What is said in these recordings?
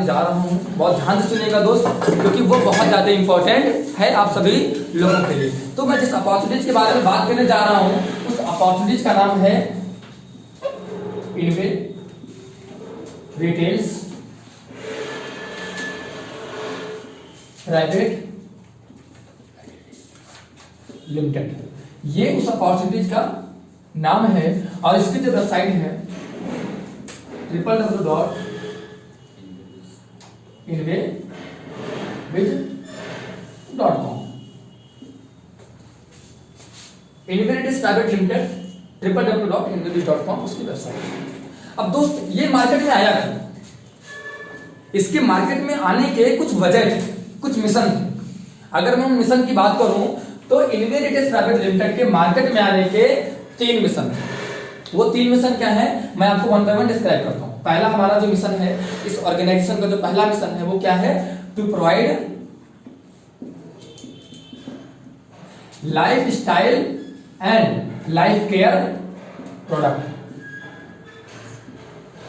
जा रहा हूँ, बहुत ध्यान से सुनिएगा दोस्त, क्योंकि वो बहुत ज्यादा इंपॉर्टेंट है आप सभी लोगों के लिए। तो मैं जिस अपॉर्चुनिटीज के बारे में बात करने जा रहा हूँ उस अपॉर्चुनिटीज का नाम है इनवे रिटेल्स प्राइवेट लिमिटेड। ये उस अपॉर्चुनिटीज का नाम है और इसकी जो वेबसाइट है www.inveviz.com। इनवेरिटिस प्राइवेट लिमिटेड www.inveviz.com उसकी वेबसाइट। अब दोस्त ये मार्केट में आया है, इसके मार्केट में आने के कुछ वजह थे, कुछ मिशन थे। अगर मैं मिशन की बात करूं तो इनवेरिटिस प्राइवेट लिमिटेड के मार्केट में आने के 3 मिशन थे। वो 3 मिशन क्या है मैं आपको वन बाय वन डिस्क्राइब करता हूं। पहला हमारा जो मिशन है इस ऑर्गेनाइजेशन का, जो पहला मिशन है वो क्या है, to provide life style and life care product.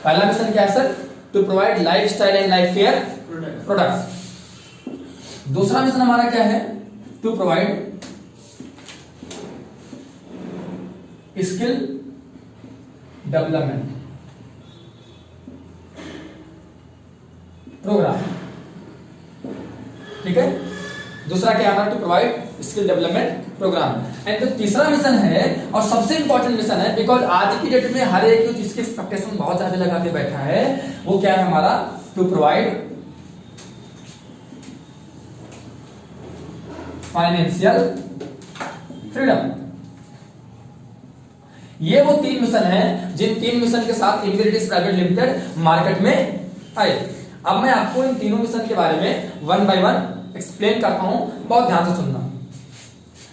पहला मिशन क्या है sir, to provide life style and life care product. दूसरा मिशन हमारा क्या है, to provide skill development programme. ठीक है, दूसरा क्या हमारा, to provide skill development programme. And जो तीसरा मिशन है और सबसे इंपॉर्टेंट मिशन है, बिकॉज आज की डेट में हर एक जिसकी एक्सपेक्टेशन बहुत ज्यादा लगा के बैठा है, वो क्या है हमारा, टू प्रोवाइड फाइनेंशियल फ्रीडम। ये वो 3 मिशन हैं जिन 3 मिशन के साथ इनवेरिटिस प्राइवेट लिमिटेड मार्केट में आए। अब मैं आपको इन तीनों मिशन के बारे में वन बाय वन एक्सप्लेन करता हूं, बहुत ध्यान से सुनना।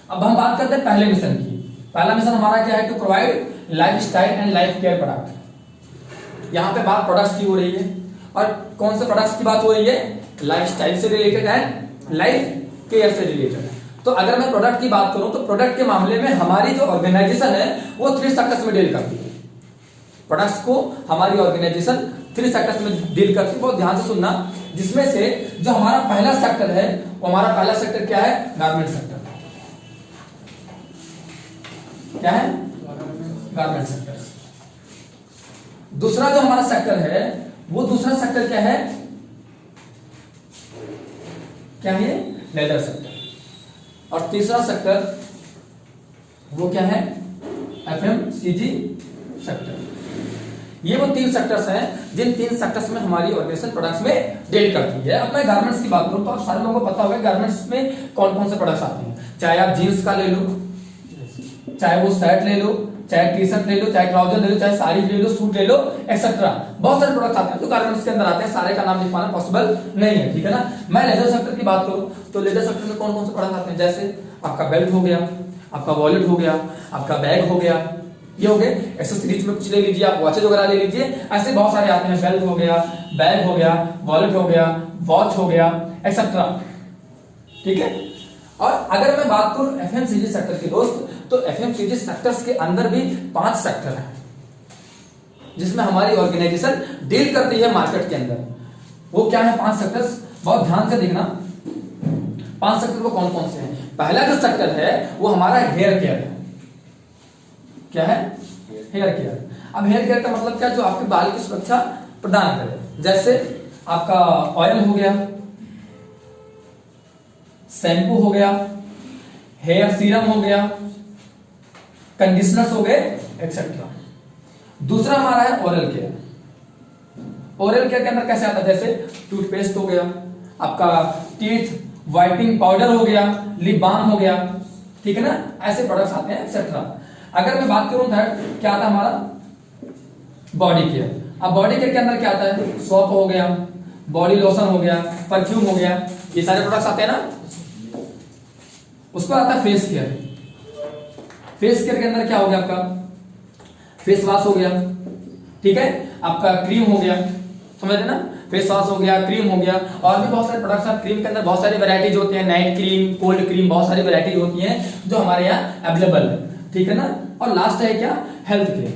अब हम बात करते हैं पहले मिशन की। पहला मिशन हमारा क्या है, to provide life style and life care product. यहां पे बात प्रोडक्ट्स की हो रही है, और कौन से प्रोडक्ट्स की बात हो रही है, लाइफ स्टाइल से रिलेटेड एंड लाइफ केयर से रिलेटेड। तो अगर मैं प्रोडक्ट की बात करूं तो प्रोडक्ट के मामले में हमारी जो ऑर्गेनाइजेशन है वो 3 सेक्टर्स में डील करती है। प्रोडक्ट्स को हमारी ऑर्गेनाइजेशन 3 सेक्टर्स में डील करती है, बहुत ध्यान से सुनना। जिसमें से जो हमारा पहला सेक्टर है, वो हमारा पहला सेक्टर क्या है, गारमेंट सेक्टर। क्या है, गारमेंट सेक्टर। दूसरा जो हमारा सेक्टर है वो दूसरा सेक्टर क्या है, लेदर सेक्टर। और तीसरा सेक्टर वो क्या है, एफएमसीजी सेक्टर। ये वो 3 सेक्टर्स हैं जिन 3 सेक्टर्स में हमारी ऑर्गेनाइजेशन प्रोडक्ट्स में डील करती है। अब मैं गारमेंट्स की बात करूं तो आप सारे लोगों को पता होगा गारमेंट्स में कौन कौन से प्रोडक्ट्स आते हैं। चाहे आप जीन्स का ले लो, चाहे वो शर्ट ले लो, चाहे टी शर्ट ले लो, चाहे ट्राउजर ले लो, चाहे साड़ी ले लो, सूट ले लो, एक्सेट्रा। बहुत सारे प्रोडक्ट्स आते हैं जो गारमेंट्स के अंदर आते हैं, सारे का नाम लिख पाना पॉसिबल नहीं है, ठीक है ना। मैं लेदर सेक्टर की बात करूं तो लेदर सेक्टर में कौन कौन से प्रोडक्ट आते हैं, जैसे आपका बेल्ट हो गया, आपका वॉलेट हो गया, आपका बैग हो गया, ये हो गए। एक्सेसरीज में कुछ ले लीजिए, आप वॉचेज वगैरह ले लीजिए, ऐसे बहुत सारे आते हैं। बेल्ट हो गया, बैग हो गया, वॉलेट हो गया, वॉच हो गया, एक्सेट्रा, ठीक है। और अगर मैं बात करूं एफएमसीजी सेक्टर की दोस्त, तो एफएमसीजी सेक्टर्स के अंदर भी 5 सेक्टर हैं जिसमें हमारी ऑर्गेनाइजेशन डील करती है मार्केट के अंदर। वो क्या है 5 सेक्टर्स, बहुत ध्यान से देखना। 5 सेक्टर वो कौन कौन से हैं। पहला जो सेक्टर है वो हमारा हेयर केयर है। क्या है, हेयर केयर। अब हेयर केयर का मतलब क्या, जो आपके बाल की सुरक्षा प्रदान करे। जैसे आपका ऑयल हो गया, शैम्पू हो गया, हेयर सीरम हो गया, कंडीशनर्स हो गए, एक्सेट्रा। दूसरा हमारा है ओरल केयर। ओरल केयर के अंदर कैसे आता है, जैसे टूथपेस्ट हो गया, आपका टीथ व्हाइटनिंग पाउडर हो गया, लिप बाम हो गया, ठीक है ना, ऐसे प्रोडक्ट्स आते हैं, एक्सेट्रा। अगर मैं बात करूं थर्ड, क्या आता है हमारा, बॉडी केयर। अब बॉडी केयर के अंदर क्या आता है, सोप हो गया, बॉडी लोशन हो गया, परफ्यूम हो गया, ये सारे प्रोडक्ट्स आते हैं ना। उसके बाद आता है फेस केयर। फेस केयर के अंदर क्या हो गया, आपका फेस वॉश हो गया, ठीक है, आपका क्रीम हो गया, समझ रहे ना, फेस वॉश हो गया, क्रीम हो गया, और भी बहुत सारे प्रोडक्ट्स हैं। क्रीम के अंदर बहुत सारी वैरायटीज होती हैं, नाइट क्रीम, कोल्ड क्रीम, बहुत सारी वैरायटीज होती हैं जो हमारे यहाँ अवेलेबल है, ठीक है ना। और लास्ट है क्या, हेल्थ केयर।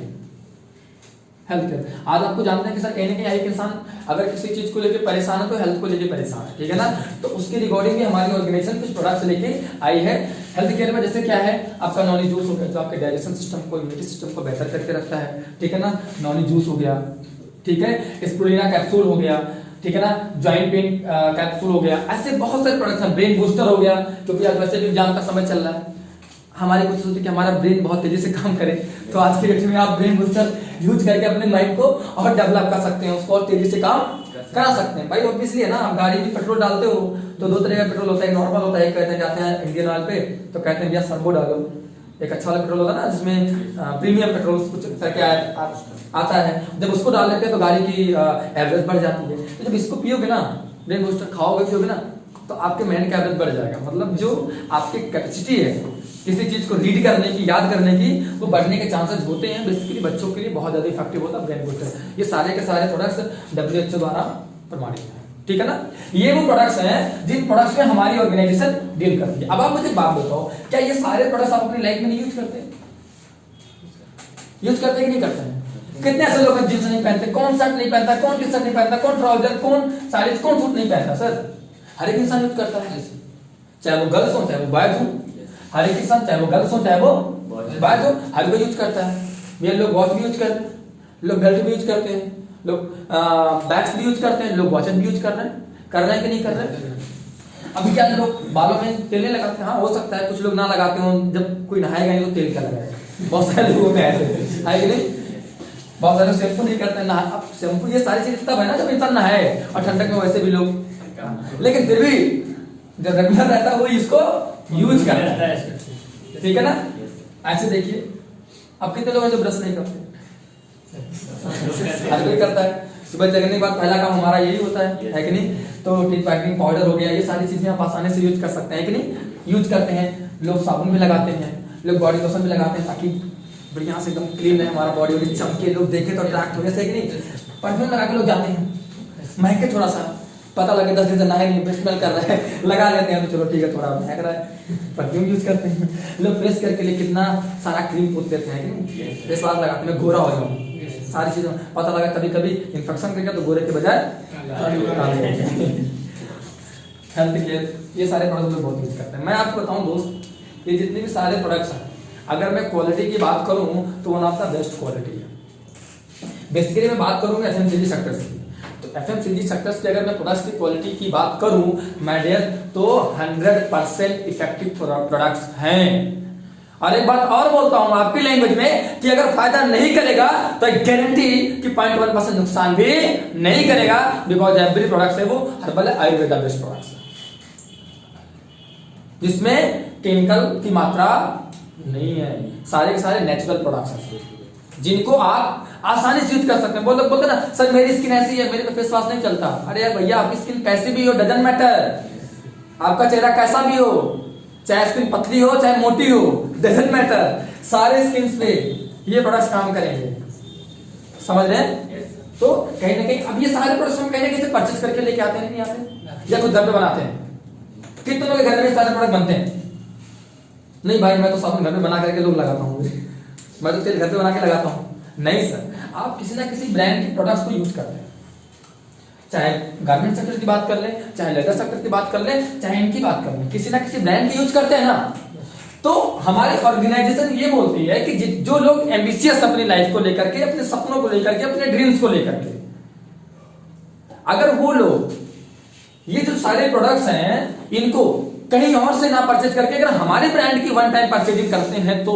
Health care. आज आपको जानते हैं कि सर कहीं ना कहीं एक इंसान अगर किसी चीज को लेकर परेशान है तो हेल्थ को लेकर परेशान है, ठीक है ना। तो उसके रिगार्डिंग भी हमारी ऑर्गेनाइजेशन कुछ प्रोडक्ट्स लेके आई है हेल्थ केयर में। जैसे क्या है आपका नॉनी जूस हो गया, जो आपके डाइजेशन सिस्टम को, इम्यूनिटी सिस्टम को बेहतर करके रखता है, ठीक है ना। नॉनी जूस हो गया, ठीक है। स्प्रुलिना कैप्सूल हो गया, ठीक है ना। जॉइंट पेन कैप्सूल हो गया, ऐसे बहुत सारे प्रोडक्ट्स हैं। ब्रेन बूस्टर हो गया, क्योंकि आज वैसे भी एग्जाम का समय चल रहा है, हमारी कोशिश होती है कि हमारा ब्रेन बहुत तेजी से काम करे। तो आज की डेट में आप ब्रेन बूस्टर यूज करके अपने माइंड को और डेवलप कर सकते हैं, उसको और तेजी से काम करा सकते हैं। भाई ऑब्वियसली है ना, आप गाड़ी में पेट्रोल डालते हो तो दो तरह का पेट्रोल होता है, नॉर्मल होता है, कहते हैं जाते हैं इंडियन ऑयल पे तो कहते हैं भैया सर्वो डालो। एक अच्छा वाला पेट्रोल होता है ना जिसमें प्रीमियम पेट्रोल कुछ करके आता है, जब उसको डाल लेते हैं तो गाड़ी की एवरेज बढ़ जाती है। तो जब इसको पियोगे ना, ब्रेन बूस्टर खाओगे पियोगे ना, तो आपके माइंड का एवरेज बढ़ जाएगा। मतलब जो आपकी कैपेसिटी है किसी चीज को रीड करने की, याद करने की, वो बढ़ने के चांसेस होते हैं। बेसिकली बच्चों के लिए बहुत ज्यादा इफेक्टिव होता है ब्रेन बूस्टर। ये सारे के सारे प्रोडक्ट्स WHO द्वारा प्रमाणित है, ठीक है ना। ये वो प्रोडक्ट्स हैं जिन प्रोडक्ट्स में हमारी ऑर्गेनाइजेशन डील करती है। अब आप मुझे बात बताओ, क्या ये सारे प्रोडक्ट्स आप अपनी लाइफ में नहीं यूज करते हैं? यूज करते हैं कि नहीं करते हैं? कितने ऐसे लोग हैं जींस नहीं पहनते, कौन शर्ट नहीं पहनता, कौन टी शर्ट नहीं पहनता, कौन ट्राउजर, कौन साड़ी, कौन सूट नहीं पहनता? सर हर एक इंसान यूज करता है, चाहे वो गर्ल्स हो चाहे वो बॉयज हो। हर एक इंसान चाहे वो गर्ल्स हो चाहे वो बॉयज हो, हर कोई यूज करता है। ये लोग वॉच भी यूज करते हैं, लोग बेल्ट भी यूज करते हैं, लोग बैग्स भी यूज करते हैं, लोग वॉचेस भी यूज कर रहे हैं कि नहीं कर रहे? अभी क्या लोग बालों में तेल नहीं लगाते? हाँ हो सकता है कुछ लोग ना लगाते हो, जब कोई नहाएगा नहीं तो तेल क्या लगाएगा। बहुत सारे लोग होते हैं ऐसे, है कि नहीं? बहुत सारे शैम्पू नहीं करते ना। अब शैम्पू ये सारी चीज तब है ना जब इंसान नहाए, और ठंडक में वैसे भी लोग, लेकिन फिर भी जब रेगुलर रहता है वो इसको यूज करता है, ठीक है ना। ऐसे देखिए अब कितने लोग हैं जो ब्रश नहीं करते? हर कोई करता है। सुबह जगने के बाद पहला काम हमारा यही होता है कि नहीं? तो टीथ वाइटनिंग पाउडर हो गया, ये सारी चीजें आप आसानी से यूज कर सकते हैं कि नहीं? यूज करते हैं। लोग साबुन भी लगाते हैं, लोग बॉडी लोशन भी लगाते हैं ताकि बढ़िया से एकदम क्लीन रहे हमारा बॉडी, और चमके, लोग देखे तो अट्रैक्ट हो, जैसे कि नहीं? परफ्यूम लगा के लोग जाते हैं, महके थोड़ा सा, पता लगे 10 दिन से नहाए नहीं, स्मेल कर रहा है, लगा लेते हैं तो चलो ठीक है थोड़ा महक रहा है, परफ्यूम यूज करते हैं। लोग फ्रेश करके लिए कितना सारा क्रीम पोत देते हैं कि नहीं? फेस वाश लगाते हैं, गोरा हो जाऊं, सारी चीजें पता लगा। कभी कभी इन्फेक्शन करके तो गोरे के बजाय हेल्थ केयर, ये सारे प्रोडक्ट लोग बहुत यूज करते हैं। मैं आपको बताऊं दोस्त, ये जितने भी सारे प्रोडक्ट्स हैं, अगर मैं क्वालिटी की बात करूं तो one of the best quality है। बेसिकली मैं बात करूंगा FMCG सेक्टर से, तो FMCG सेक्टर से अगर मैं प्रोडक्ट्स की क्वालिटी की बात करूं माय डियर, तो 100% इफेक्टिव प्रोडक्ट्स हैं। और एक बात और बोलता हूं आपकी लैंग्वेज में कि अगर फायदा नहीं करेगा तो गारंटी कि 0.1% नुकसान भी नहीं करेगा, बिकॉज एवरी प्रोडक्ट है वो हर्बल आयुर्वेदा बेस्ड प्रोडक्ट्स है, जिसमें केमिकल की मात्रा नहीं है, सारे के सारे नेचुरल प्रोडक्ट्स हैं जिनको आप आसानी से यूज कर सकते हैं। बहुत लोग बोलते हैं ना सर मेरी स्किन ऐसी है, मेरे पे फेस वॉश नहीं चलता। अरे यार भैया आपकी स्किन कैसी भी हो डजंट मैटर, आपका चेहरा कैसा भी हो, चाहे स्किन पतली हो चाहे मोटी हो, डजंट मैटर, सारे स्किन पे ये प्रोडक्ट्स काम करेंगे, समझ रहे हैं? तो कहीं ना कहीं अब ये सारे प्रोडक्ट्स हम कहीं ना कहीं से परचेस करके लेके आते हैं, नहीं आते, या खुद घर पे बनाते हैं। कितने लोग घर में सारे प्रोडक्ट बनते हैं? नहीं भाई मैं तो साबुन घर में बना करके लोग लगाता हूँ, मैं तो तेल घर पे बना के लगाता हूँ। नहीं सर, आप किसी ना किसी ब्रांड के प्रोडक्ट्स को यूज करते हैं, चाहे गारमेंट सेक्टर की बात कर लें, चाहे लेदर सेक्टर की बात कर लें, चाहे इनकी बात कर लें, किसी ना किसी ब्रांड की यूज करते हैं ना। तो हमारी ऑर्गेनाइजेशन ये बोलती है कि जो लोग एम्बिशियस अपनी लाइफ को लेकर के, अपने सपनों को लेकर के, अपने ड्रीम्स को लेकर के, अगर वो लोग ये जो सारे प्रोडक्ट्स हैं इनको कहीं और से ना परचेज करके अगर हमारे ब्रांड की वन टाइम परचेजिंग करते हैं, तो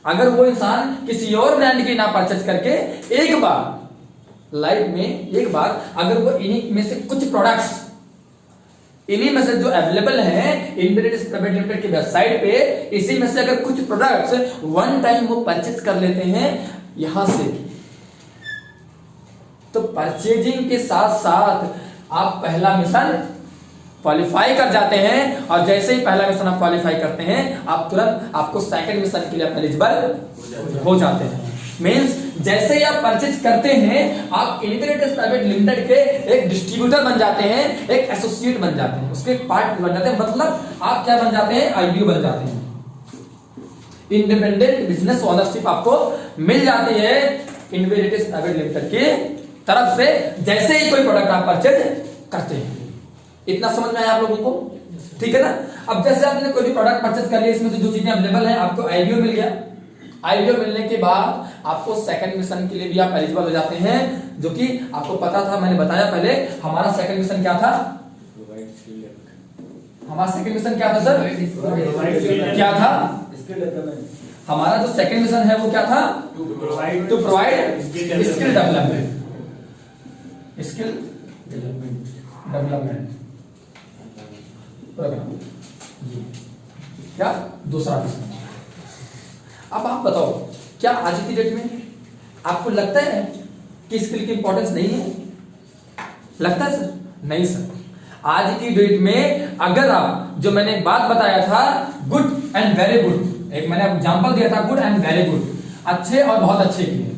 अगर वो इंसान किसी और ब्रांड की ना परचेज करके एक बार लाइफ में एक बार अगर वो इन्हीं में से कुछ प्रोडक्ट्स, इन्हीं में से जो अवेलेबल हैं इंडस्ट्रीज प्राइवेट लिमिटेड की वेबसाइट पे, इसी में से अगर कुछ प्रोडक्ट्स वन टाइम वो परचेज कर लेते हैं यहां से, तो परचेजिंग के साथ साथ आप पहला मिशन क्वालिफाई कर जाते हैं, और जैसे ही पहला मिशन आप क्वालिफाई करते हैं आप तुरंत आपको सेकंड मिशन के लिए एलिजिबल हो जाते हैं। मींस जैसे ही आप परचेज करते हैं आप इंडस्ट्रीज प्राइवेट लिमिटेड के एक डिस्ट्रीब्यूटर बन जाते हैं, एक एसोसिएट बन जाते हैं, उसके पार्ट बन जाते हैं, मतलब आप क्या बन जाते हैं? IBO बन जाते हैं, इंडिपेंडेंट बिजनेस ओनरशिप आपको मिल जाती है इनवेरिटेस प्राइवेट लिमिटेड की तरफ से जैसे ही कोई प्रोडक्ट आप परचेज करते हैं। इतना समझ में आया आप लोगों को? ठीक है ना। अब जैसे आपने कोई भी प्रोडक्ट परचेज कर लिया, इसमें से जो चीजें अवेलेबल है, आपको आईबीओ मिल गया। आईबीओ मिलने के बाद आपको सेकंड मिशन के लिए भी आप एलिजिबल हो जाते हैं, जो कि आपको पता था, मैंने बताया पहले। हमारा सेकंड मिशन क्या था? हमारा सेकंड मिशन क्या था सर? क्या था? हमारा जो सेकंड मिशन है वो क्या था? To provide skill development. Skill development programme, क्या दूसरा मिशन। अब आप बताओ, क्या आज की डेट में आपको लगता है कि स्किल की इंपॉर्टेंस नहीं है? लगता है सर? नहीं सर। आज की डेट में अगर आप, जो मैंने एक बात बताया था, गुड एंड वेरी गुड, एक मैंने एग्जांपल दिया था गुड एंड वेरी गुड, अच्छे और बहुत अच्छे के लिए,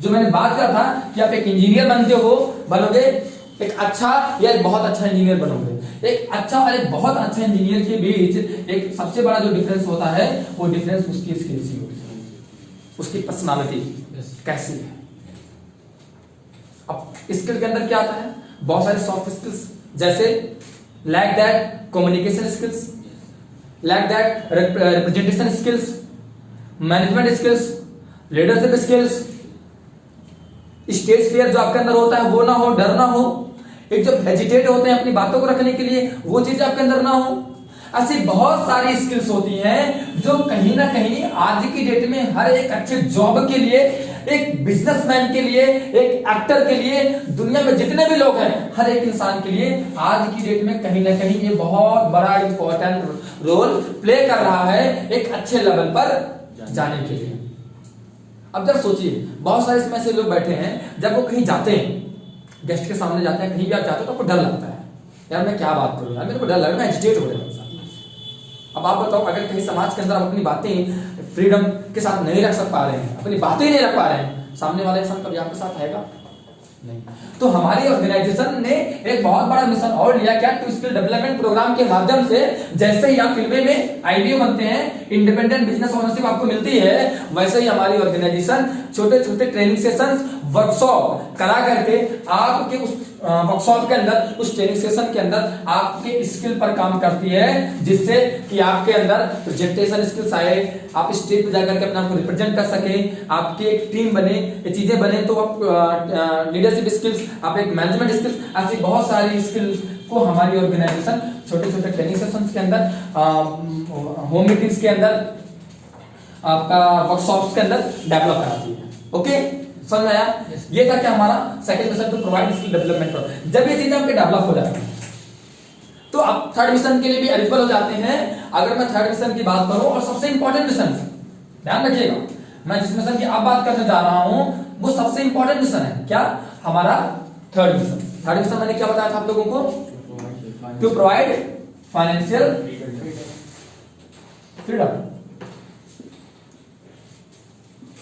जो मैंने बात करा था कि आप एक इंजीनियर बनते हो, बनोगे एक अच्छा या एक बहुत अच्छा इंजीनियर बनोगे। एक अच्छा और एक बहुत अच्छा इंजीनियर के बीच एक सबसे बड़ा जो डिफरेंस होता है, वो डिफरेंस उसकी स्किल्स ही होती है, उसकी पर्सनालिटी कैसी है। अब स्किल के अंदर क्या आता है? बहुत सारे सॉफ्ट स्किल्स, जैसे like that communication skills, like that representation skills, management skills, leadership skills, stage fear जो आपके अंदर होता है वो ना हो, डर ना हो, एक जो हेजिटेट होते हैं अपनी बातों को रखने के लिए, वो चीज आपके अंदर ना हो। ऐसी बहुत सारी स्किल्स होती हैं जो कहीं ना कहीं आज की डेट में हर एक अच्छे जॉब के लिए, एक बिजनेसमैन के लिए, एक एक्टर के लिए, दुनिया में जितने भी लोग हैं, हर एक इंसान के लिए आज की डेट में कहीं ना कहीं ये बहुत बड़ा इंपॉर्टेंट रोल प्ले कर रहा है एक अच्छे लेवल पर जाने के लिए। अब जब सोचिए, बहुत सारे इसमें से लोग बैठे हैं, जब वो कहीं जाते हैं, गेस्ट के सामने जाते हैं, कहीं भी आप जाते हो तो आपको डर लगता है, यार मैं क्या बात करूं, यार मेरे को डर लग रहा है, मैं एजिटेट हो रहा हूं। अब आप बताओ, अगर कहीं समाज के अंदर आप अपनी बातें फ्रीडम के साथ नहीं रख पा रहे हैं, अपनी बातें नहीं रख पा रहे हैं, सामने वाला इंसान कभी आपके साथ आएगा नहीं। तो हमारी ऑर्गेनाइजेशन ने एक बहुत बड़ा मिशन और लिया, क्या? टू स्किल डेवलपमेंट प्रोग्राम के माध्यम से जैसे ही आप फिल्में में आईबीओ बनते हैं, इंडिपेंडेंट बिजनेस ओनरशिप आपको मिलती है, वैसे ही हमारी ऑर्गेनाइजेशन छोटे छोटे ट्रेनिंग सेशंस, वर्कशॉप करा करके आपके उस वर्कशॉप के अंदर, उस ट्रेनिंग सेशन के अंदर आपके स्किल पर काम करती है, जिससे कि आपके अंदर प्रेजेंटेशन स्किल्स आए, आप स्टेज पे जाकर के अपने आप को रिप्रेजेंट कर सके, आपकी एक टीम बने, ये चीजें बने, तो आप लीडरशिप स्किल्स, आप एक मैनेजमेंट स्किल्स, ऐसी बहुत सारी स्किल्स को हमारी ऑर्गेनाइजेशन छोटे छोटे ट्रेनिंग सेशंस के अंदर, होम मीटिंग्स के अंदर, आपका वर्कशॉप्स के अंदर डेवलप कराती है। ओके, समझ में आया? ये था कि हमारा second mission to provide skill development. जब ये चीजें आपके डेवलप हो जाती हैं, तो आप थर्ड मिशन के लिए भी एलिजिबल हो जाते हैं। अगर मैं थर्ड मिशन की बात करूं, और सबसे इंपॉर्टेंट मिशन, ध्यान रखिएगा, मैं जिस मिशन की अब बात करने जा रहा हूं वो सबसे इंपॉर्टेंट मिशन है। क्या? हमारा थर्ड मिशन। थर्ड मिशन मैंने क्या बताया था आप लोगों को? To provide financial freedom,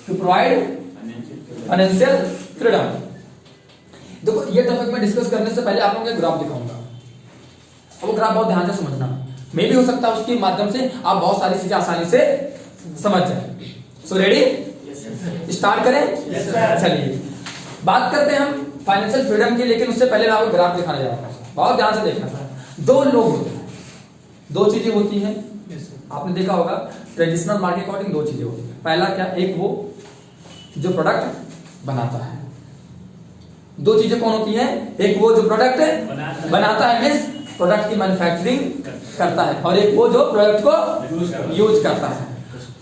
to provide financial freedom. देखो, ये टॉपिक में डिस्कस करने से पहले आप लोगों को ग्राफ दिखाऊंगा, और वो ग्राफ बहुत ध्यान से समझना, मे भी हो सकता है उसके माध्यम से आप बहुत सारी चीजें आसानी से समझ जाए। So ready? स्टार्ट करें? चलिए बात करते हैं हम फाइनेंशियल फ्रीडम की, लेकिन उससे पहले मैं आपको ग्राफ दिखाने जा रहा हूं, बहुत ध्यान से देखना था। दो लोग होते हैं, दो चीजें होती हैं, आपने देखा होगा ट्रेडिशनल मार्केट अकॉर्डिंग दो चीजें होती हैं। पहला क्या? एक वो जो प्रोडक्ट बनाता है। दो चीजें कौन होती हैं? एक वो जो प्रोडक्ट बनाता है, मींस प्रोडक्ट की मैन्युफैक्चरिंग करता है, और एक वो जो प्रोडक्ट को यूज करता है।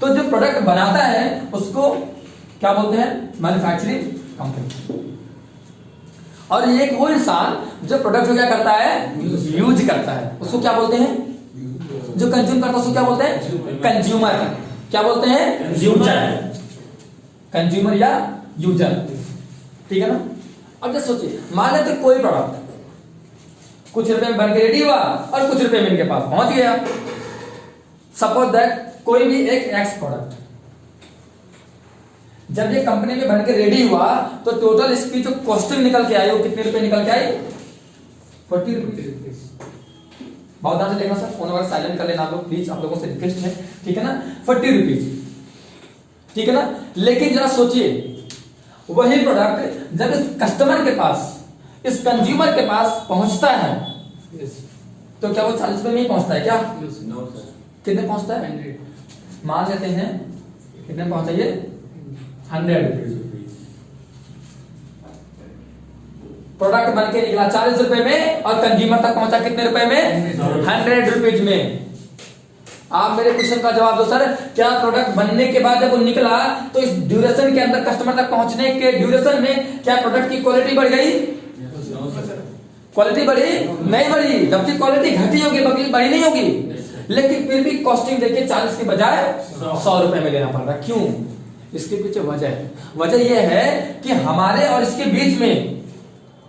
तो जो प्रोडक्ट बनाता है उसको क्या बोलते हैं? Manufacturing company. और एक वो इंसान जो प्रोडक्ट को क्या करता है? यूज करता है, उसको क्या बोलते हैं? जो कंज्यूम करता है उसको क्या बोलते हैं? कंज्यूमर। क्या बोलते हैं? यूजर। कंज्यूमर या यूजर, ठीक है ना? अब जैसे सोचिए, मान लेते कोई प्रोडक्ट कुछ रुपए में बन के रेडी हुआ और कुछ रुपए में इनके पास पहुंच गया। सपोज दैट कोई भी एक एक्स प्रोडक्ट जब ये कंपनी में बन के रेडी हुआ, तो टोटल इसकी जो कॉस्टिंग निकल के आई वो कितने रुपए निकल के आई? 40 रुपीज। बहुत ध्यान से देखना सर, फोन वगैरह साइलेंट कर लेना आप लोग प्लीज, आप लोगों से रिक्वेस्ट है, ठीक है ना? 40 रुपीज। ठीक है ना। लेकिन जरा सोचिए, वही प्रोडक्ट जब इस कस्टमर के पास, इस कंज्यूमर के पास पहुंचता है, तो क्या वो 40 रुपए में ही पहुंचता है क्या? कितने पहुंचता है? मान लेते हैं कितने पहुंचा ये? 100 रुपीज। प्रोडक्ट बन के निकला 40 रुपए में और कंज्यूमर तक पहुंचा कितने रुपए में? 100 रुपीज में। आप मेरे क्वेश्चन का जवाब दो सर, क्या प्रोडक्ट बनने के बाद जब वो निकला तो इस ड्यूरेशन के अंदर, कस्टमर तक पहुंचने के ड्यूरेशन में क्या प्रोडक्ट की क्वालिटी बढ़ गई? क्वालिटी बढ़ी? नहीं बढ़ी। जबकि क्वालिटी घटी होगी, बढ़ी नहीं होगी। लेकिन फिर भी कॉस्टिंग देखिए 40 के बजाय 100 रुपए में लेना पड़ रहा। क्यों? इसके पीछे वजह यह है कि हमारे और इसके बीच में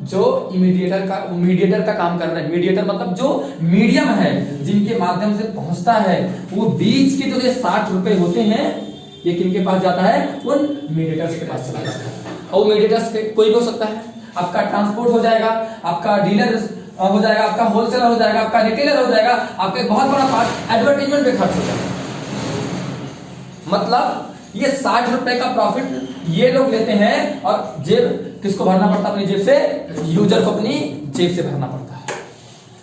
जो मीडिएटर का काम कर रहा है, मीडिएटर मतलब जो मीडियम है जिनके माध्यम से पहुंचता है, वो बीच के जो 60 रुपए होते हैं, ये किनके पास जाता है? उन मीडिएटर्स के पास चला जाता है। और मीडिएटर्स कोई भी हो सकता है, आपका ट्रांसपोर्ट हो जाएगा, आपका डीलर हो जाएगा, आपका होलसेलर हो जाएगा, आपका रिटेलर हो जाएगा, आपका एक बहुत बड़ा पार्ट एडवर्टाइजमेंट पे खर्च हो जाएगा। मतलब ये 60 रुपए का प्रॉफिट ये लोग लेते हैं और जेब किसको भरना पड़ता है? अपनी जेब से, यूजर को अपनी जेब से भरना पड़ता है।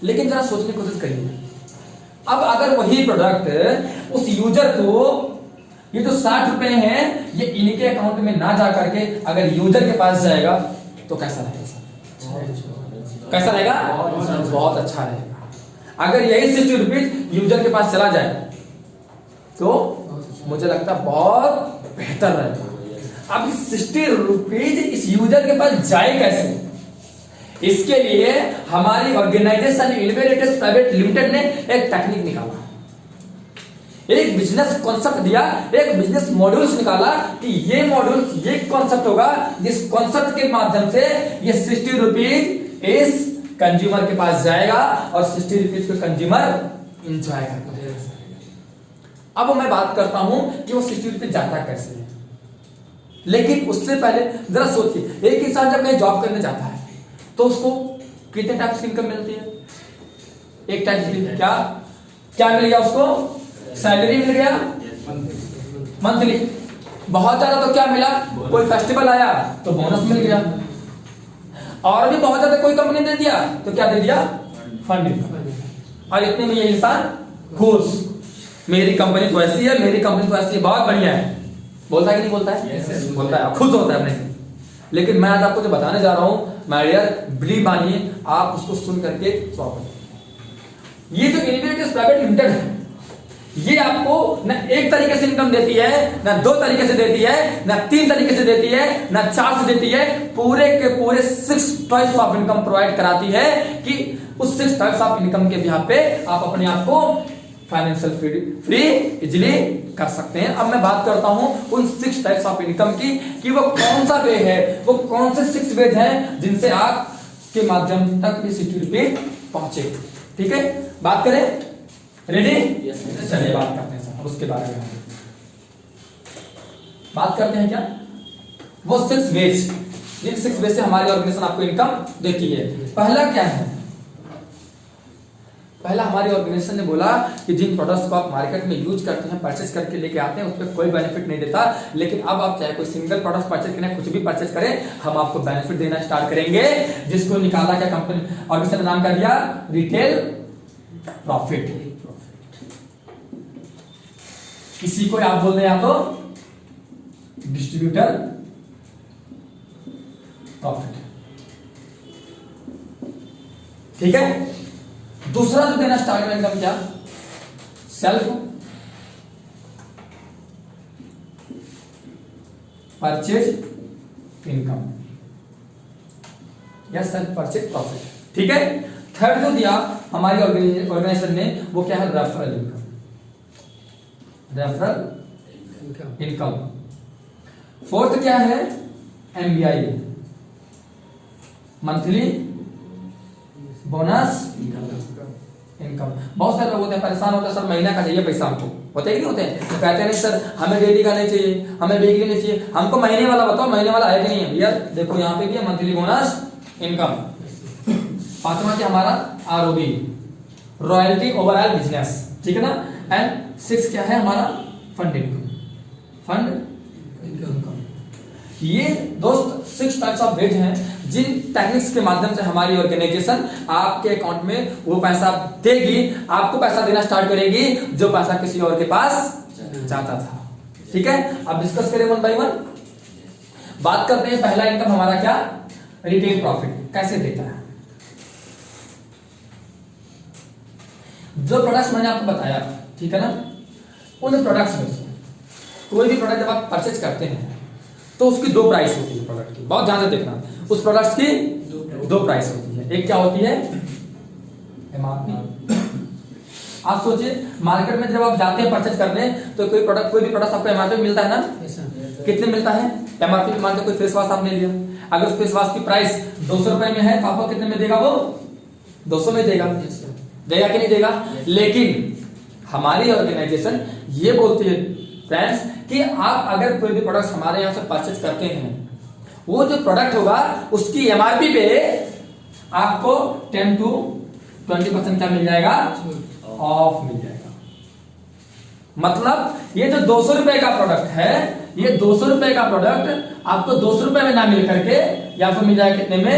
लेकिन जरा सोचने की कोशिश करिए, अब अगर वही प्रोडक्ट उस यूजर को, ये जो 60 रुपए हैं ये इनके अकाउंट में ना जा करके अगर यूजर के पास जाएगा तो कैसा रहेगा? कैसा रहेगा? बहुत अच्छा रहेगा। अगर यही 60 रुपीज यूजर के पास चला जाए तो मुझे लगता है बहुत बेहतर रहेगा। अब 60 रुपीज इस यूजर के पास जाए कैसे? इसके लिए हमारी ऑर्गेनाइजेशन इनोवेटिव प्राइवेट लिमिटेड ने एक टेक्निक निकाला, एक बिजनेस कॉन्सेप्ट दिया, एक बिजनेस मॉड्यूल्स निकाला कि ये मॉड्यूल्स, ये कॉन्सेप्ट होगा जिस कॉन्सेप्ट के माध्यम से ये 60 रुपीज इस कंज्यूमर के पास जाएगा और 60 रुपीज को कंज्यूमर एंजॉय करता है। अब मैं बात करता हूं कि वो 60 रुपीज जाता कैसे है। लेकिन उससे पहले जरा सोचिए, एक इंसान जब कहीं जॉब करने जाता है तो उसको कितने टाइप्स की इनकम मिलती है? एक टाइप की क्या क्या मिल गया उसको? सैलरी मिल गया मंथली। बहुत ज्यादा तो क्या मिला? कोई फेस्टिवल आया तो बोनस मिल गया। और भी बहुत ज्यादा कोई कंपनी दे दिया तो क्या दे दिया? फंड। और इतने में ये इंसान खुश, मेरी कंपनी तो ऐसी है, मेरी कंपनी तो ऐसी है, बहुत बढ़िया है। बोलता है कि नहीं बोलता है? yes, बोलता है, खुश होता है अपने। लेकिन मैं आज आपको जो बताने जा रहा हूं, माय डियर, बिलीव मानिए, आप उसको सुन करके स्वागत। ये जो इनोवेटिव प्राइवेट लिमिटेड है, ये आपको न एक तरीके से इनकम देती है, न 2 तरीके से देती है, न 3 तरीके से देती है, न 4 से देती है। पूरे के पूरे 6 टाइप्स ऑफ इनकम प्रोवाइड कराती है कि उस 6 टाइप्स ऑफ इनकम के बिहाफ पे आप अपने आप को फाइनेंशियल फ्री इजिली कर सकते हैं। अब मैं बात करता हूं उन 6 टाइप्स ऑफ इनकम की कि वो कौन सा वे है, वो कौन से 6 वेज हैं जिनसे आप के माध्यम तक ये 60 रुपए पहुंचे। ठीक है, बात करें? रेडी? चलिए बात करते हैं सर उसके बारे में। बात करते हैं क्या वो 6 वेज, जिन 6 वेज से हमारी ऑर्गेनाइजेशन आपको इनकम देती है। पहला क्या है? पहला हमारी ऑर्गेनाइजेशन ने बोला कि जिन प्रोडक्ट्स को आप मार्केट में यूज करते हैं, परचेज करके लेके आते हैं, उस पर कोई बेनिफिट नहीं देता। लेकिन अब आप चाहे कोई सिंगल प्रोडक्ट परचेज करें, कुछ भी परचेज करें, हम आपको बेनिफिट देना स्टार्ट करेंगे, जिसको निकाला क्या कंपनी ऑर्गेनाइजेशन ने नाम कर दिया? Retail profit. किसी को आप बोल रहे हैं या तो डिस्ट्रीब्यूटर प्रॉफिट। ठीक है, दूसरा जो देना स्टार्ट करें इनकम क्या? सेल्फ परचेज इनकम या सेल्फ परचेज प्रॉफिट। ठीक है, थर्ड जो दिया हमारी ऑर्गेनाइजेशन ने वो क्या है? Referral income. Referral income. Fourth क्या है? MBI, monthly bonus income. बहुत सारे लोग होते हैं परेशान होते हैं, सर महीना का चाहिए पैसा हमको, होते ही नहीं होते हैं, तो कहते हैं नहीं सर हमें डेली का नहीं चाहिए, हमें वीकली नहीं चाहिए, हमको महीने वाला बताओ, महीने वाला है कि नहीं है? भैया देखो यहाँ पे भी है मंथली बोनस इनकम। पांचवा क्या हमारा? ROB, royalty overall business. ठीक है ना। एंड 6 क्या है हमारा? Fund income. फंड ये दोस्त 6 टाइप्स ऑफ वेज हैं जिन टेक्निक्स के माध्यम से हमारी ऑर्गेनाइजेशन आपके अकाउंट में वो पैसा देगी, आपको पैसा देना स्टार्ट करेगी जो पैसा किसी और के पास जाता था। ठीक है, अब डिस्कस करें वन बाय वन। बात करते हैं पहला इनकम हमारा क्या, रिटेल प्रॉफिट कैसे देता है। जो प्रोडक्ट्स मैंने आपको बताया, ठीक है ना, उन प्रोडक्ट्स में से कोई भी प्रोडक्ट जब आप परचेज करते हैं तो उसकी दो प्राइस होती है प्रोडक्ट की, बहुत ध्यान से देखना। उस प्रोडक्ट्स की दो प्राइस होती है, एक क्या होती है एमआरपी। आप सोचिए मार्केट में जब आप जाते हैं परचेज करने तो कोई भी प्रोडक्ट आपको एमआरपी में मिलता है ना, कितने मिलता है एमआरपी में। मानते कोई फेस वॉश आपने लिया, अगर उस फेस वॉश की प्राइस 200 रुपए में है तो आपको कितने में देगा, वो 200 में देगा, देगा कि नहीं देगा। लेकिन हमारी ऑर्गेनाइजेशन ये बोलती है फ्रेंड्स कि आप अगर कोई भी प्रोडक्ट हमारे यहाँ से परचेज करते हैं, वो जो प्रोडक्ट होगा उसकी एमआरपी पे आपको 10 to 20% क्या मिल जाएगा, ऑफ मिल जाएगा। मतलब ये जो 200 रुपए का प्रोडक्ट है, ये 200 रुपए का प्रोडक्ट आपको 200 रुपए में ना मिल करके या फिर मिल जाएगा कितने में,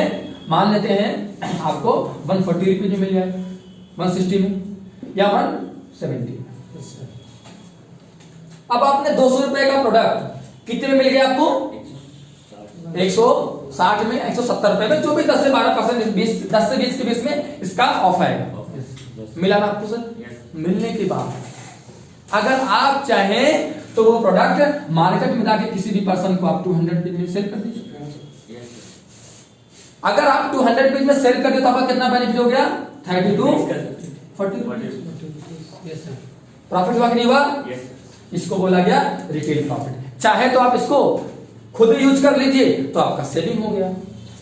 मान लेते हैं आपको 140 रुपीज में मिल जाएगा, 160 में या 170 में। अब आपने 200 रुपए का प्रोडक्ट कितने में मिल गया आपको, 160 में, 170 रुपए में, जो भी 10 से 12%, 10 से 20 के बीच में इसका ऑफ आएगा। मिला ना आपको सर। मिलने के बाद अगर आप चाहें तो वो प्रोडक्ट मार्केट में जाके किसी भी पर्सन को आप 200 रुपीज में सेल कर दीजिए। अगर आप 200 रुपीज में सेल कर दे तो आपका कितना बेनिफिट हो गया, 30 to 40 प्रॉफिट हुआ कि नहीं हुआ। इसको बोला गया रिटेल प्रॉफिट। चाहे तो आप इसको खुद यूज कर लीजिए तो आपका सेविंग हो गया,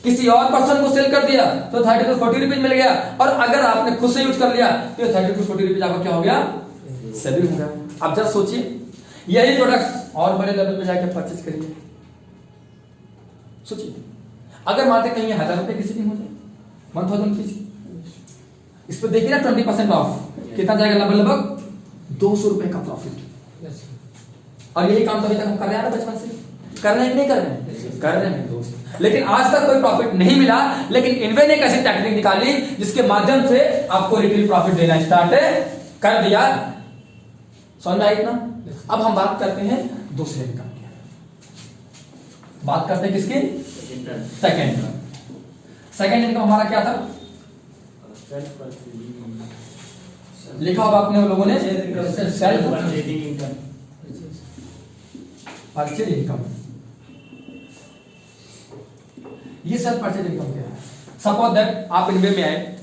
किसी और पर्सन को सेल कर दिया तो 30 to 40 रुपीज मिल गया, और अगर आपने खुद से यूज कर लिया तो 30 to 40 रुपीज आपका क्या हो गया, सेविंग हो गया। अब जरा सोचिए यही प्रोडक्ट और बड़े लेवल पे जाके परचेज करिए। सोचिए अगर मानते कहीं 1000 रुपए की सेविंग हो जाए, 1000 की, इस पे देखिए ना 20% ऑफ कितना जाएगा, लगभग 200 रुपए का प्रॉफिट। और यही काम तो अभी तक हम कर रहे हैं ना, बचपन से कर रहे हैं कि नहीं कर रहे हैं, कर रहे हैं दोस्त। लेकिन आज तक कोई प्रॉफिट नहीं मिला, लेकिन इनवे ने एक ऐसी टेक्निक निकाली जिसके माध्यम से आपको रिटेल प्रॉफिट देना स्टार्ट कर दिया। समझ में आई इतना। अब हम बात करते हैं दूसरे इनकम की, बात करते हैं किसकी, सेकेंड इनकम। सेकेंड इनकम हमारा क्या था, लिखा होगा आपने लोगों ने, सेल्फ परचेज इनकम। ये सेल्फ परचेज इनकम क्या है। सपोज दैट आप इनवे में आए,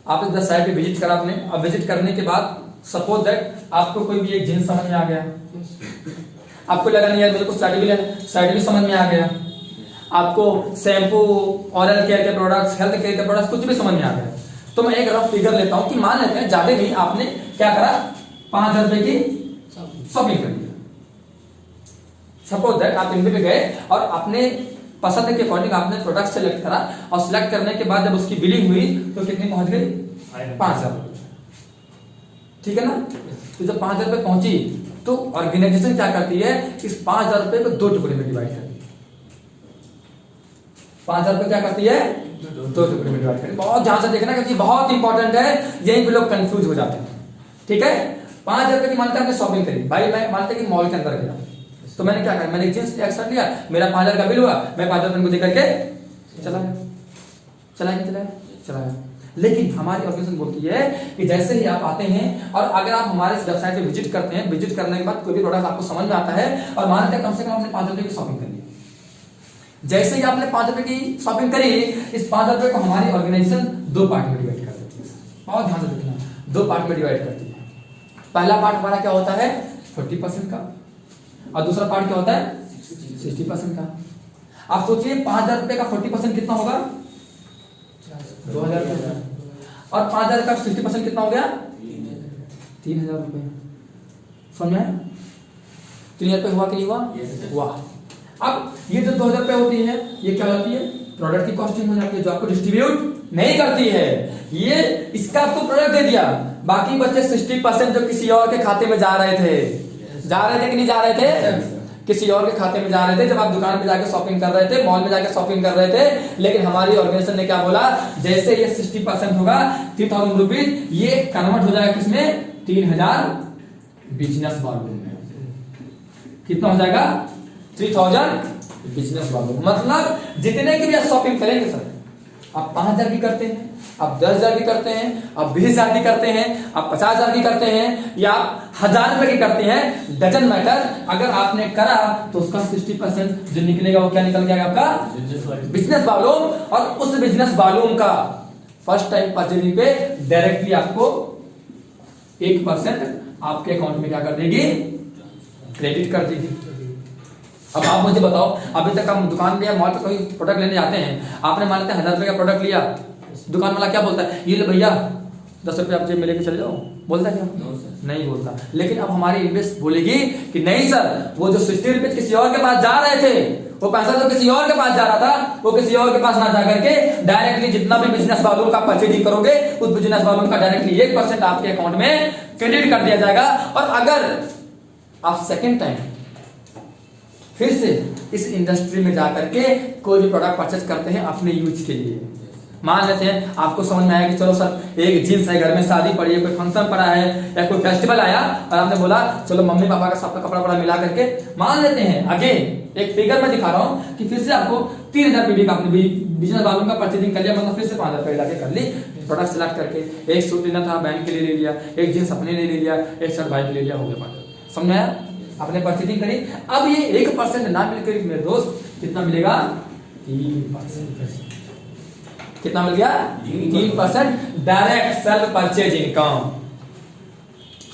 आप इस साइट पे विजिट करा आपने, अब विजिट करने के बाद सपोज दैट आपको कोई भी एक जींस समझ में आ गया, आपको लगा नहीं यार मेरे को शर्ट भी लेना, शर्ट भी समझ में आ गया, आपको शैम्पू, ओरल केयर के प्रोडक्ट्स, हेल्थ केयर के प्रोडक्ट्स कुछ भी समझ में आ गया। तो मैं एक रफ फिगर लेता हूं कि मान लेते हैं ज्यादा नहीं, आपने क्या करा, 5000 रुपए की शॉपिंग कर लिया। सपोज दैट आप इनवे पे गए और अपने पसंद के अकॉर्डिंग आपने प्रोडक्ट सेलेक्ट करा, और सिलेक्ट करने के बाद जब उसकी बिलिंग हुई तो कितनी पहुंच गई, 5000 रुपए। ठीक है ना। तो जब 5000 रुपए पहुंची तो ऑर्गेनाइजेशन क्या करती है, इस 5000 रुपए को 2 टुकड़े में डिवाइड करती है। 5000 रुपए क्या करती है, 2 टुकड़े में डिवाइड करती है। बहुत ध्यान से देखना क्योंकि बहुत इंपॉर्टेंट है, यहीं पे लोग कंफ्यूज हो जाते हैं। ठीक है, 5000 रुपए की मानते आपने शॉपिंग करी, भाई मैं मानते कि मॉल के अंदर गया तो मैंने क्या कहा, मैंने जींस एक्स्ट्रा लिया, मेरा 5000 का बिल हुआ, मैं 5000 रुपए को दे करके चला गया। लेकिन हमारी ऑर्गेनाइजेशन बोलती है कि जैसे ही आप आते हैं और अगर आप हमारे वेबसाइट पे विजिट करते हैं, विजिट करने के बाद कोई भी प्रोडक्ट आपको समझ में आता है और मानते हैं कम से कम आपने 5000 रुपए की शॉपिंग कर ली, जैसे ही आपने 5000 रुपए की शॉपिंग करी, इस 5000 रुपए को हमारी ऑर्गेनाइजेशन 2 पार्ट में डिवाइड कर देती है। बहुत ध्यान से देखना, 2 पार्ट में डिवाइड करती है। पहला पार्ट हमारा क्या होता है, 40% का, और दूसरा पार्ट क्या होता है, 60% का। आप सोचिए 5000 रुपए का 40% कितना होगा, 2000 रुपए, और 5000 का 60% कितना हो गया, 3000 रुपए। समझ में आया, 3000 रुपए हुआ कि नहीं हुआ, हुआ। अब ये जो 2000 रुपए होती है, ये क्या होती है, प्रोडक्ट की कॉस्टिंग हो जाती है, जो आपको डिस्ट्रीब्यूट नहीं करती है। ये इसका आपको प्रोडक्ट दे दिया, बाकी बचे 60% जो किसी और के खाते में जा रहे थे कि नहीं जा रहे थे, किसी और के खाते में जा रहे थे जब आप दुकान पे जाके शॉपिंग कर रहे थे, मॉल में जाके शॉपिंग कर रहे थे। लेकिन हमारी ऑर्गेनाइजेशन ने क्या बोला, जैसे ये 60% होगा 3000 रुपीज, ये कन्वर्ट हो जाएगा किसमें, 3000 बिजनेस वॉल्यूम में। कितना हो जाएगा, 3000 बिजनेस वॉल्यूम। मतलब जितने की भी आप शॉपिंग करेंगे सर, आप 5000 भी करते हैं, आप 10,000 भी करते हैं, आप 20,000 भी करते हैं, आप 50,000 भी करते हैं, या आप 1000 रुपए की करते हैं, डजंट मैटर। अगर आपने करा तो उसका 60% जो निकलेगा वो क्या निकल गया आपका, बिजनेस वॉल्यूम। और उस बिजनेस वॉल्यूम का फर्स्ट टाइम परचेजिंग पे डायरेक्टली आपको 1% आपके अकाउंट में क्या कर देगी, क्रेडिट कर देगी। अब आप मुझे बताओ, अभी तक हम दुकान में या मॉल पे कोई प्रोडक्ट लेने जाते हैं, आपने मान लेते हैं 1000 रुपए का प्रोडक्ट लिया, दुकान वाला क्या बोलता है, ये ले भैया 10 रुपए आप जेब में लेके चले जाओ, बोलता है क्या? नहीं बोलता। लेकिन अब हमारी इन्वेस्ट बोलेगी कि नहीं सर, वो जो 60 रुपए किसी और के पास जा रहे थे, वो पैसा तो किसी और के पास जा रहा था, वो किसी और के पास ना जाकर के डायरेक्टली जितना भी बिजनेस वॉल्यूम का परचेजिंग करोगे, उस बिजनेस वॉल्यूम का डायरेक्टली 1% आपके अकाउंट में क्रेडिट कर दिया जाएगा। और अगर आप सेकेंड टाइम फिर से इस इंडस्ट्री में जाकर के कोई भी प्रोडक्ट परचेज करते हैं अपने यूज के लिए, मान लेते हैं आपको समझ में आया कि चलो सर एक जींस है, घर में शादी पड़ी है, कोई फंक्शन पड़ा है या कोई फेस्टिवल आया और आपने बोला चलो मम्मी पापा का सबका कपड़ा वपड़ा मिला करके, मान लेते हैं अगेन एक फिगर में दिखा रहा हूं कि फिर से आपको 3000 रुपए का आपने बिजनेस वॉल्यूम का परचेजिंग कर लिया, मतलब फिर से 5000 रुपए लाके कर ली, प्रोडक्ट सिलेक्ट करके एक सूट लेना था बहन के लिए ले लिया, एक जींस अपने लिए ले लिया, एक शर्ट भाई के लिए लिया, हो गया 5000। समझ में आया? आपने परचेजिंग करी। अब ये 1% ना मिलकर मेरे दोस्त कितना मिलेगा, 3%। कितना मिल गया, 3% डायरेक्ट सेल्फ परचेज इनकम।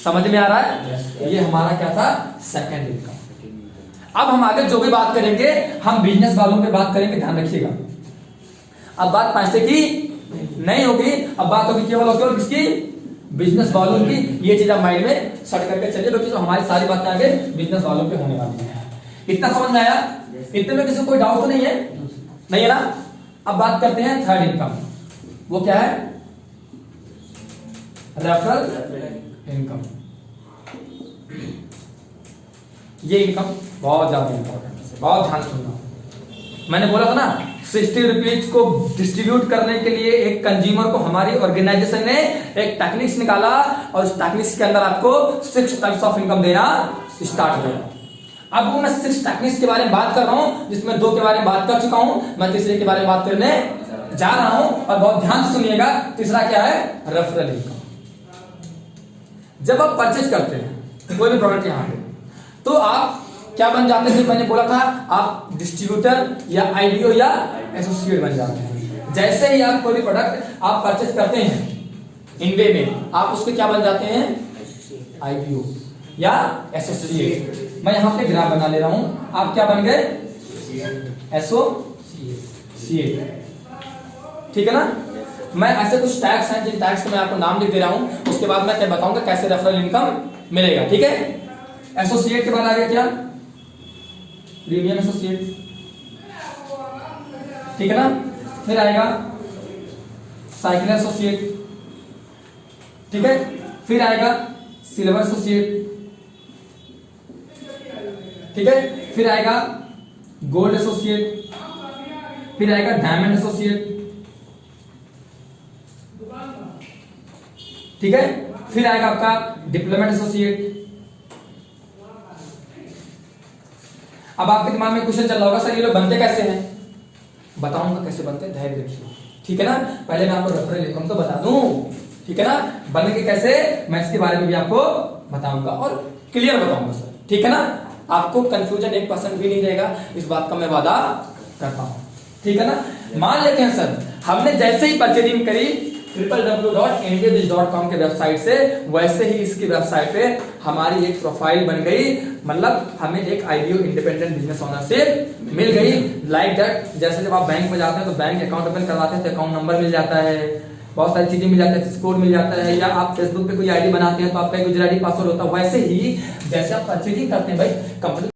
समझ में आ रहा है? ये हमारा क्या था, सेकंड इनकम। अब हम आगे जो भी बात करेंगे हम बिजनेस वालों पे बात करेंगे, ध्यान रखिएगा। अब बात पैसे की नहीं होगी, अब बात होगी केवल और केवल किसकी, बिजनेस वॉल्यूम की। ये चीज आप माइंड में सेट करके चलिए, क्योंकि हमारी सारी बातें आगे बिजनेस वॉल्यूम पे होने वाली है। इतना समझ में आया? इतने में किसी को कोई डाउट तो नहीं है? नहीं है ना? अब बात करते हैं थर्ड इनकम। वो क्या है, रेफरल इनकम। ये इनकम बहुत ज्यादा इंपॉर्टेंट है, बहुत ध्यान सुनना। मैंने बोला था ना 60 रुपीज को डिस्ट्रीब्यूट करने के लिए एक कंज्यूमर को हमारी ऑर्गेनाइजेशन ने एक टेक्निक्स निकाला, और उस टेक्निक्स के अंदर आपको 6 टाइप्स ऑफ इनकम देना स्टार्ट किया। अब वो मैं 6 टेक्निक्स के बारे में बात कर रहा हूं, जिसमें 2 के बारे में बात कर चुका हूं, मैं तीसरे के बारे में बात करने जा रहा हूं, और बहुत ध्यान से सुनिएगा। तीसरा क्या है, रेफरल इनकम। जब आप परचेज करते हैं कोई भी प्रोडक्ट यहां पे, तो आप क्या बन जाते थे, मैंने बोला था आप डिस्ट्रीब्यूटर या आईडीओ या एसोसिएट बन जाते हैं। जैसे ही आप कोई भी प्रोडक्ट आप परचेज करते हैं इनवे में, आप उसके क्या बन जाते हैं, आईडीओ या एसोसिएट। मैं यहां पे ग्राफ बना ले रहा हूं, आप क्या बन गए, एसोसिएट। ठीक है ना? मैं ऐसे कुछ टैक्स हैं जिन टैक्स के मैं आपको नाम लिख दे रहा हूं, उसके बाद मैं बताऊंगा कैसे रेफरल इनकम मिलेगा। ठीक है? एसोसिएट के बाद आ गया क्या, प्रीमियम एसोसिएट। ठीक है ना? फिर आएगा साइकिल एसोसिएट। ठीक है? फिर आएगा सिल्वर एसोसिएट। ठीक है? फिर आएगा गोल्ड एसोसिएट। फिर आएगा डायमंड एसोसिएट। ठीक है? फिर आएगा आपका डिप्लोमेट एसोसिएट। अब आपके दिमाग में क्वेश्चन चल रहा होगा, सर ये लोग बनते कैसे हैं? बताऊंगा कैसे बनते हैं, धैर्य रखिए। ठीक है ना? पहले मैं आपको रेफरल इनकम तो बता दूं, ठीक है ना? बनने के कैसे मैं इसके बारे में भी आपको बताऊंगा और क्लियर बताऊंगा सर। ठीक है ना? आपको कंफ्यूजन 1% भी नहीं रहेगा, इस बात का मैं वादा करता हूं। ठीक है ना? मान लेते हैं सर हमने जैसे ही परचेजिंग करी www.indiabiz.com के वेबसाइट से, वैसे ही इसकी वेबसाइट पे हमारी एक प्रोफाइल बन गई, मतलब हमें एक आईडीओ इंडिपेंडेंट बिजनेस ओनरशिप मिल गई। लाइक दैट, जैसे जब आप बैंक में जाते हैं तो बैंक अकाउंट ओपन करवाते हैं तो अकाउंट नंबर मिल जाता है, बहुत सारी चीजें मिल जाती है, कोड मिल जाता है, या आप फेसबुक पे कोई आईडी बनाते हैं तो आपका यूजर आईडी पासवर्ड होता है। वैसे ही जैसे आप परचेजिंग करते हैं भाई, कंपनी